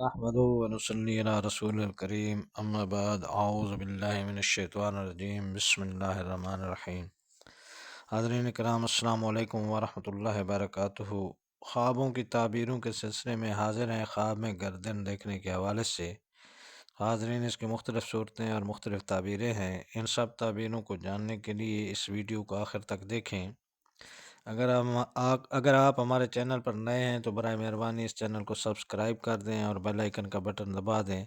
نحمده ونصلي على رسول الكريم اما بعد اعوذ باللہ من الشیطان الرجیم بسم اللہ الرحمن الرحیم۔ حاضرین کرام السلام علیکم ورحمۃ اللہ وبرکاتہ۔ خوابوں کی تعبیروں کے سلسلے میں حاضر ہیں خواب میں گردن دیکھنے کے حوالے سے۔ حاضرین اس کی مختلف صورتیں اور مختلف تعبیریں ہیں۔ ان سب تعبیروں کو جاننے کے لیے اس ویڈیو کو آخر تک دیکھیں۔ اگر آپ ہمارے چینل پر نئے ہیں تو برائے مہربانی اس چینل کو سبسکرائب کر دیں اور بیل آئیکن کا بٹن دبا دیں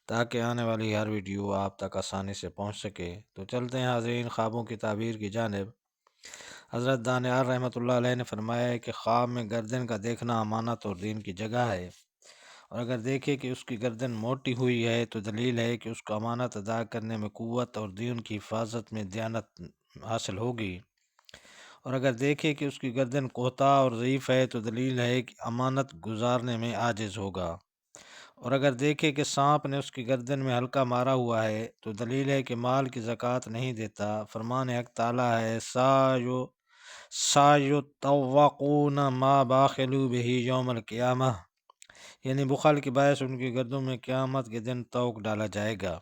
تاکہ آنے والی ہر ویڈیو آپ تک آسانی سے پہنچ سکے۔ تو چلتے ہیں حاضرین خوابوں کی تعبیر کی جانب۔ حضرت دانیال رحمۃ اللہ علیہ نے فرمایا ہے کہ خواب میں گردن کا دیکھنا امانت اور دین کی جگہ ہے، اور اگر دیکھے کہ اس کی گردن موٹی ہوئی ہے تو دلیل ہے کہ اس کو امانت ادا کرنے میں قوت اور دین کی حفاظت میں دیانت حاصل ہوگی، اور اگر دیکھے کہ اس کی گردن کوہتا اور ضعیف ہے تو دلیل ہے کہ امانت گزارنے میں عاجز ہوگا، اور اگر دیکھے کہ سانپ نے اس کی گردن میں حلقہ مارا ہوا ہے تو دلیل ہے کہ مال کی زکوٰۃ نہیں دیتا۔ فرمان حق تعالیٰ ہے سایطوقون ما باخلوا بہ یوم القیامہ، یعنی بخل کے باعث ان کی گردوں میں قیامت کے دن طوق ڈالا جائے گا۔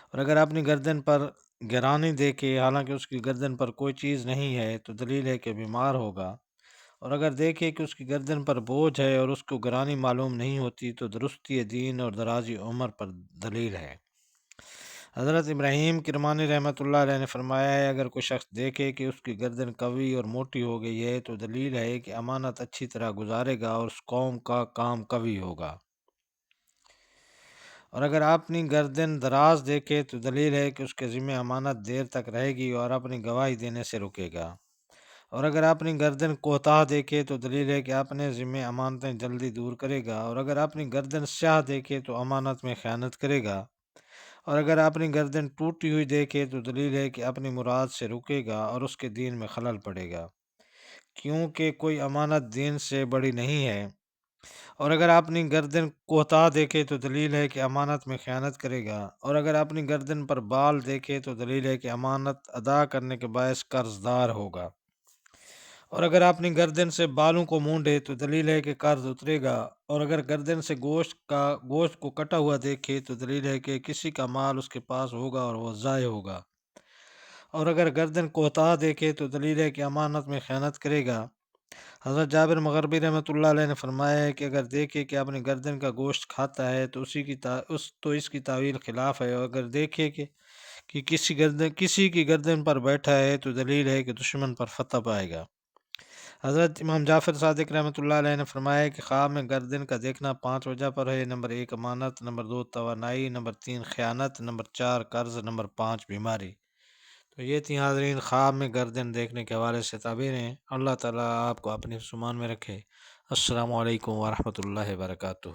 اور اگر اپنی گردن پر گرانی دیکھے حالانکہ اس کی گردن پر کوئی چیز نہیں ہے تو دلیل ہے کہ بیمار ہوگا، اور اگر دیکھے کہ اس کی گردن پر بوجھ ہے اور اس کو گرانی معلوم نہیں ہوتی تو درستی دین اور درازی عمر پر دلیل ہے۔ حضرت ابراہیم کرمانی رحمۃ اللہ علیہ نے فرمایا ہے اگر کوئی شخص دیکھے کہ اس کی گردن قوی اور موٹی ہو گئی ہے تو دلیل ہے کہ امانت اچھی طرح گزارے گا اور اس قوم کا کام قوی ہوگا، اور اگر اپنی گردن دراز دیکھے تو دلیل ہے کہ اس کے ذمہ امانت دیر تک رہے گی اور اپنی گواہی دینے سے رکے گا، اور اگر اپنی گردن کوتاہ دیکھے تو دلیل ہے کہ اپنے ذمہ امانتیں جلدی دور کرے گا، اور اگر اپنی گردن سیاہ دیکھے تو امانت میں خیانت کرے گا، اور اگر اپنی گردن ٹوٹی ہوئی دیکھے تو دلیل ہے کہ اپنی مراد سے رکے گا اور اس کے دین میں خلل پڑے گا، کیونکہ کوئی امانت دین سے بڑی نہیں ہے، اور اگر اپنی گردن کوتاہ دیکھے تو دلیل ہے کہ امانت میں خیانت کرے گا، اور اگر اپنی گردن پر بال دیکھے تو دلیل ہے کہ امانت ادا کرنے کے باعث قرض دار ہوگا، اور اگر اپنی گردن سے بالوں کو مونڈے تو دلیل ہے کہ قرض اترے گا، اور اگر گردن سے گوشت کو کٹا ہوا دیکھے تو دلیل ہے کہ کسی کا مال اس کے پاس ہوگا اور وہ ضائع ہوگا، اور اگر گردن کوتاہ دیکھے تو دلیل ہے کہ امانت میں خیانت کرے گا۔ حضرت جابر مغربی رحمۃ اللہ علیہ نے فرمایا ہے کہ اگر دیکھے کہ اپنی گردن کا گوشت کھاتا ہے تو اس کی تعویل خلاف ہے، اور اگر دیکھے کہ کسی کی گردن پر بیٹھا ہے تو دلیل ہے کہ دشمن پر فتح پائے گا۔ حضرت امام جعفر صادق رحمۃ اللہ علیہ نے فرمایا ہے کہ خواب میں گردن کا دیکھنا 5 وجہ پر ہے۔ نمبر 1 امانت، نمبر 2 توانائی، نمبر 3 خیانت، نمبر 4 قرض، نمبر 5 بیماری۔ تو یہ تھی حاضرین خواب میں گردن دیکھنے کے حوالے سے تعبیریں۔ اللہ تعالیٰ آپ کو اپنے سمان میں رکھے۔ السلام علیکم ورحمۃ اللہ وبرکاتہ۔